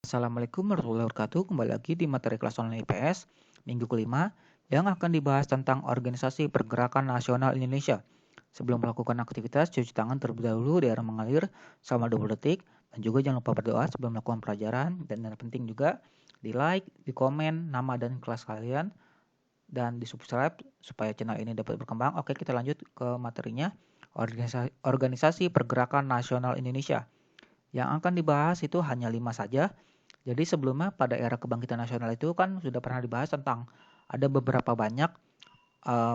Assalamualaikum warahmatullahi wabarakatuh. Kembali lagi di materi kelas online IPS minggu kelima yang akan dibahas tentang Organisasi Pergerakan Nasional Indonesia. Sebelum melakukan aktivitas, cuci tangan terlebih dahulu di air mengalir selama 20 detik. Dan juga jangan lupa berdoa sebelum melakukan pelajaran. Dan yang penting juga di like, di komen nama dan kelas kalian. Dan di subscribe supaya channel ini dapat berkembang. Oke, kita lanjut ke materinya. Organisasi Pergerakan Nasional Indonesia. Yang akan dibahas itu hanya 5 saja. Jadi sebelumnya pada era kebangkitan nasional itu kan sudah pernah dibahas tentang ada beberapa banyak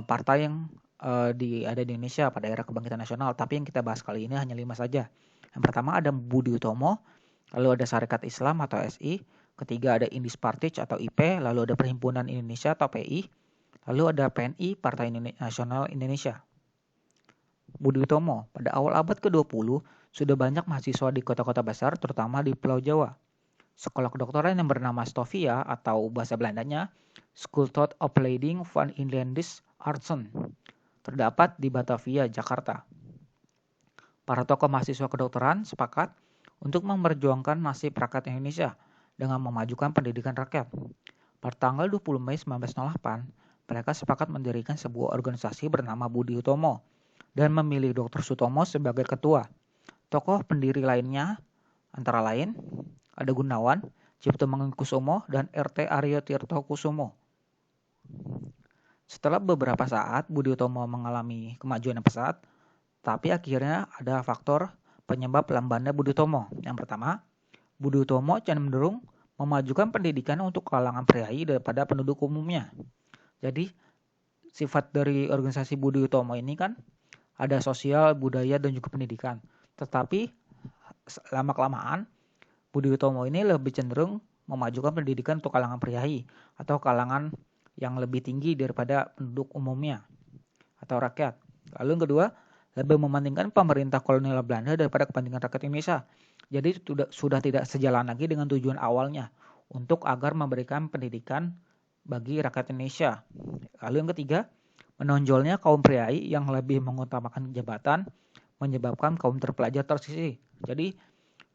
partai yang ada di Indonesia pada era kebangkitan nasional. Tapi yang kita bahas kali ini hanya 5 saja. Yang pertama ada Budi Utomo, lalu ada Sarekat Islam atau SI, ketiga ada Indis Partij atau IP, lalu ada Perhimpunan Indonesia atau PI, lalu ada PNI Partai Nasional Indonesia. Budi Utomo, pada awal abad ke-20 sudah banyak mahasiswa di kota-kota besar terutama di Pulau Jawa. Sekolah kedokteran yang bernama Stovia atau bahasa Belandanya School of Opleiding van Inlandische Artsen terdapat di Batavia, Jakarta. Para tokoh mahasiswa kedokteran sepakat untuk memperjuangkan nasib rakyat Indonesia dengan memajukan pendidikan rakyat. Pada tanggal 20 Mei 1908, mereka sepakat mendirikan sebuah organisasi bernama Budi Utomo dan memilih Dr. Sutomo sebagai ketua. Tokoh pendiri lainnya antara lain ada Gunawan, Cipto Mangunkusumo, dan RT Aryo Tirto Kusumo. Setelah beberapa saat, Budi Utomo mengalami kemajuan yang pesat, tapi akhirnya ada faktor penyebab lambannya Budi Utomo. Yang pertama, Budi Utomo cenderung memajukan pendidikan untuk kalangan priai daripada penduduk umumnya. Jadi, sifat dari organisasi Budi Utomo ini kan ada sosial, budaya, dan juga pendidikan. Tetapi lama-kelamaan Budi Utomo ini lebih cenderung memajukan pendidikan untuk kalangan priai atau kalangan yang lebih tinggi daripada penduduk umumnya atau rakyat. Lalu yang kedua, lebih mementingkan pemerintah kolonial Belanda daripada kepentingan rakyat Indonesia. Jadi sudah tidak sejalan lagi dengan tujuan awalnya untuk agar memberikan pendidikan bagi rakyat Indonesia. Lalu yang ketiga, menonjolnya kaum priai yang lebih mengutamakan jabatan menyebabkan kaum terpelajar tersisih. Jadi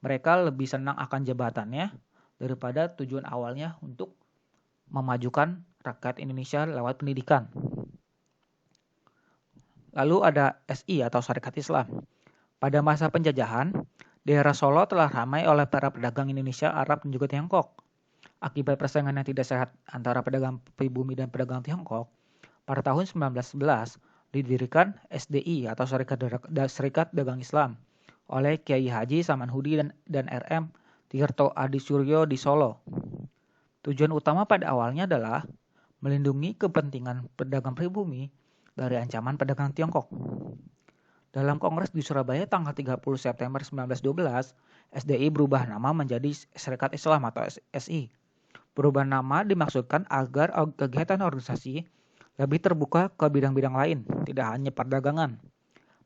mereka lebih senang akan jabatannya daripada tujuan awalnya untuk memajukan rakyat Indonesia lewat pendidikan. Lalu ada SI atau Sarekat Islam. Pada masa penjajahan, daerah Solo telah ramai oleh para pedagang Indonesia, Arab, dan juga Tiongkok. Akibat persaingan yang tidak sehat antara pedagang pribumi dan pedagang Tiongkok, pada tahun 1911 didirikan SDI atau Serikat Dagang Islam oleh Kiai Haji Samanhudi dan RM Tirto Adi Suryo di Solo. Tujuan utama pada awalnya adalah melindungi kepentingan pedagang pribumi dari ancaman pedagang Tiongkok. Dalam kongres di Surabaya tanggal 30 September 1912, SDI berubah nama menjadi Serikat Islam atau SI. Perubahan nama dimaksudkan agar kegiatan organisasi lebih terbuka ke bidang-bidang lain, tidak hanya perdagangan.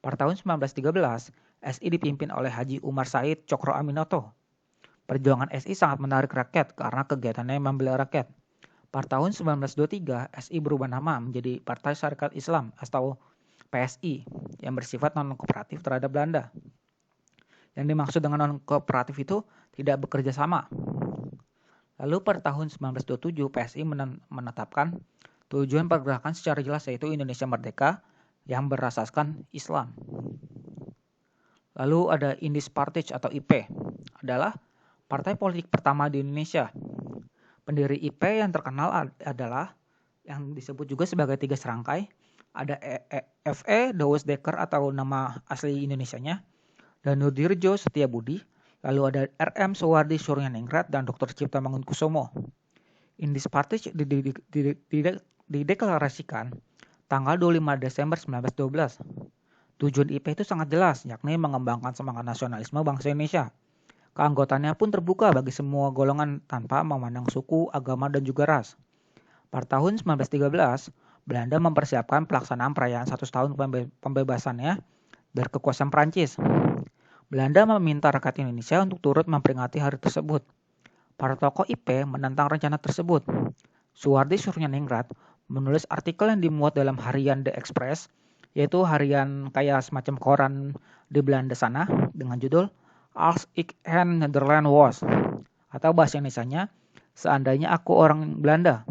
Pada tahun 1913, SI dipimpin oleh Haji Umar Said Cokro Aminoto. Perjuangan SI sangat menarik rakyat karena kegiatannya membela rakyat. Pada tahun 1923, SI berubah nama menjadi Partai Sarekat Islam atau PSI yang bersifat non-kooperatif terhadap Belanda. Yang dimaksud dengan non-kooperatif itu tidak bekerja sama. Lalu pada tahun 1927, PSI menetapkan tujuan pergerakan secara jelas yaitu Indonesia Merdeka yang berasaskan Islam. Lalu ada Indis Partij atau IP, adalah partai politik pertama di Indonesia. Pendiri IP yang terkenal adalah yang disebut juga sebagai tiga serangkai. Ada F.E. Dawes Dekker atau nama asli Indonesianya, dan Nudirjo Setiabudi. Lalu ada R.M. Soewardi Suryaningrat dan Dr. Cipto Mangunkusumo. Indis Partij dideklarasikan tanggal 25 Desember 1912. Tujuan IP itu sangat jelas, yakni mengembangkan semangat nasionalisme bangsa Indonesia. Keanggotaannya pun terbuka bagi semua golongan tanpa memandang suku, agama, dan juga ras. Pada tahun 1913, Belanda mempersiapkan pelaksanaan perayaan 100 tahun pembebasannya dari kekuasaan Prancis. Belanda meminta rakyat Indonesia untuk turut memperingati hari tersebut. Para tokoh IP menentang rencana tersebut. Soewardi Suryaningrat menulis artikel yang dimuat dalam harian The Express, yaitu harian kayak semacam koran di Belanda sana dengan judul Als ik in Nederland was Atau bahasa Indonesianya, seandainya aku orang Belanda.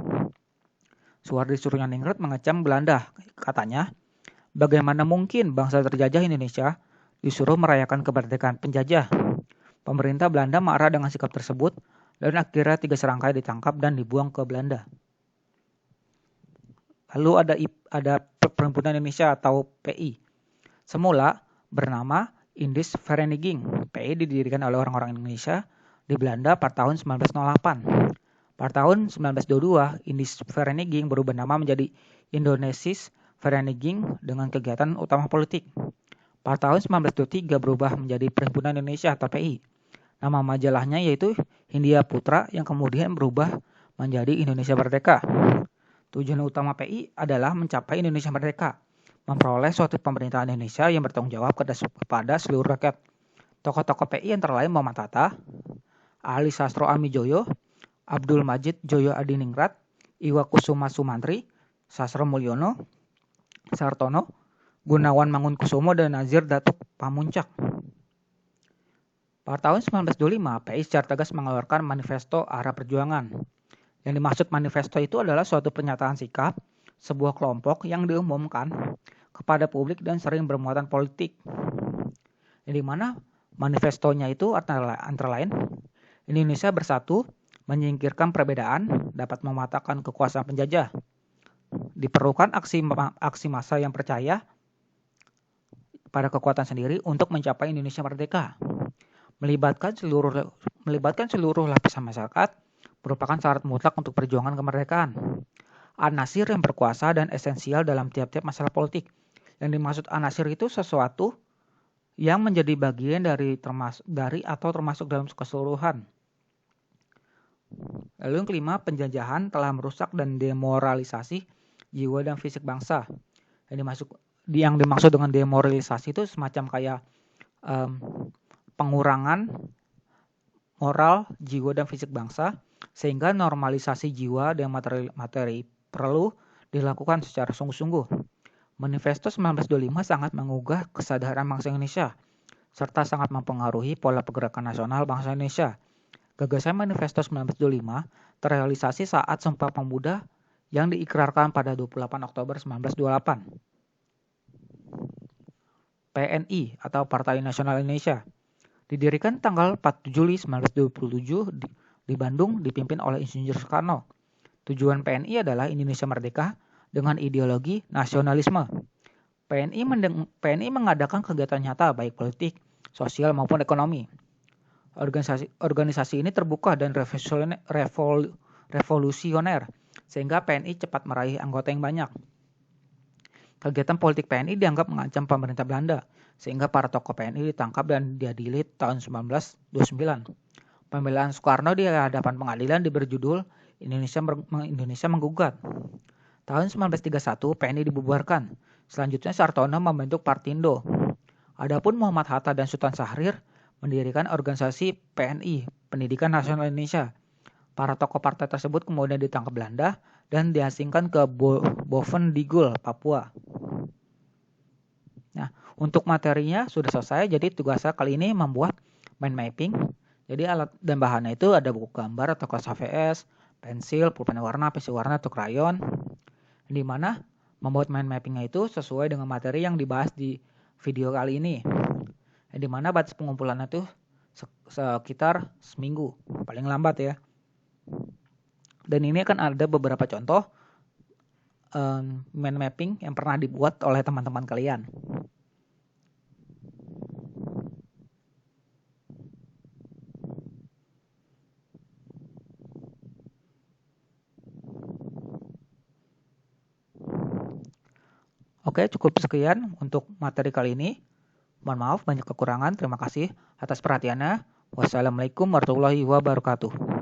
Suhardi Suryaningrat mengecam Belanda. Katanya, bagaimana mungkin bangsa terjajah Indonesia disuruh merayakan kemerdekaan penjajah? Pemerintah Belanda marah dengan sikap tersebut dan akhirnya 3 serangkai ditangkap dan dibuang ke Belanda. Lalu ada Perhimpunan Indonesia atau PI. Semula bernama Indische Vereniging. PI didirikan oleh orang-orang Indonesia di Belanda pada tahun 1908. Pada tahun 1922, Indische Vereniging berubah nama menjadi Indonesische Vereniging dengan kegiatan utama politik. Pada tahun 1923 berubah menjadi Perhimpunan Indonesia atau PI. Nama majalahnya yaitu Hindia Putra yang kemudian berubah menjadi Indonesia Merdeka. Tujuan utama PI adalah mencapai Indonesia Merdeka, memperoleh suatu pemerintahan Indonesia yang bertanggung jawab kepada seluruh rakyat. Tokoh-tokoh PI antara lain Muhammad Hatta, Ali Sastro Amijoyo, Abdul Majid Joyo Adiningrat, Iwa Kusuma Sumantri, Sasro Mulyono, Sartono, Gunawan Mangunkusumo, dan Nazir Datuk Pamuncak. Pada tahun 1925, PI secara tegas mengeluarkan Manifesto Arah Perjuangan. Yang dimaksud manifesto itu adalah suatu pernyataan sikap sebuah kelompok yang diumumkan kepada publik dan sering bermuatan politik. Di mana manifestonya itu antara lain, Indonesia bersatu, menyingkirkan perbedaan, dapat mematahkan kekuasaan penjajah. Diperlukan aksi massa yang percaya pada kekuatan sendiri untuk mencapai Indonesia Merdeka. Melibatkan seluruh lapisan masyarakat merupakan syarat mutlak untuk perjuangan kemerdekaan. An-Nasir yang berkuasa dan esensial dalam tiap-tiap masalah politik. Yang dimaksud An-Nasir itu sesuatu yang menjadi bagian dari atau termasuk dalam keseluruhan. Lalu yang kelima, penjajahan telah merusak dan demoralisasi jiwa dan fisik bangsa. Yang dimaksud dengan demoralisasi itu semacam kayak pengurangan moral, jiwa, dan fisik bangsa, sehingga normalisasi jiwa dan materi perlu dilakukan secara sungguh-sungguh. Manifesto 1925 sangat menggugah kesadaran bangsa Indonesia, serta sangat mempengaruhi pola pergerakan nasional bangsa Indonesia. Gagasan Manifesto 1925 terrealisasi saat Sumpah Pemuda yang diikrarkan pada 28 Oktober 1928. PNI atau Partai Nasional Indonesia didirikan tanggal 4 Juli 1927 di Bandung, dipimpin oleh Insinyur Soekarno. Tujuan PNI adalah Indonesia Merdeka dengan ideologi nasionalisme. PNI mengadakan kegiatan nyata baik politik, sosial maupun ekonomi. Organisasi ini terbuka dan revolusioner, sehingga PNI cepat meraih anggota yang banyak. Kegiatan politik PNI dianggap mengancam pemerintah Belanda, sehingga para tokoh PNI ditangkap dan diadili tahun 1929. Pembelaan Soekarno di hadapan pengadilan diberi judul Indonesia Menggugat. Tahun 1931 PNI dibubarkan. Selanjutnya Sartono membentuk Partindo. Adapun Muhammad Hatta dan Sultan Syahrir mendirikan organisasi PNI, Pendidikan Nasional Indonesia. Para tokoh partai tersebut kemudian ditangkap Belanda dan diasingkan ke Bovendigul, Papua. Nah, untuk materinya sudah selesai, jadi tugas saya kali ini membuat mind mapping. Jadi alat dan bahannya itu ada buku gambar atau kertas HVS, pensil, pulpen warna, pensil warna atau krayon. Di mana membuat mind mappingnya itu sesuai dengan materi yang dibahas di video kali ini. Di mana batas pengumpulannya itu sekitar seminggu, paling lambat ya. Dan ini akan ada beberapa contoh mind mapping yang pernah dibuat oleh teman-teman kalian. Oke, cukup sekian untuk materi kali ini. Mohon maaf banyak kekurangan. Terima kasih atas perhatiannya. Wassalamualaikum warahmatullahi wabarakatuh.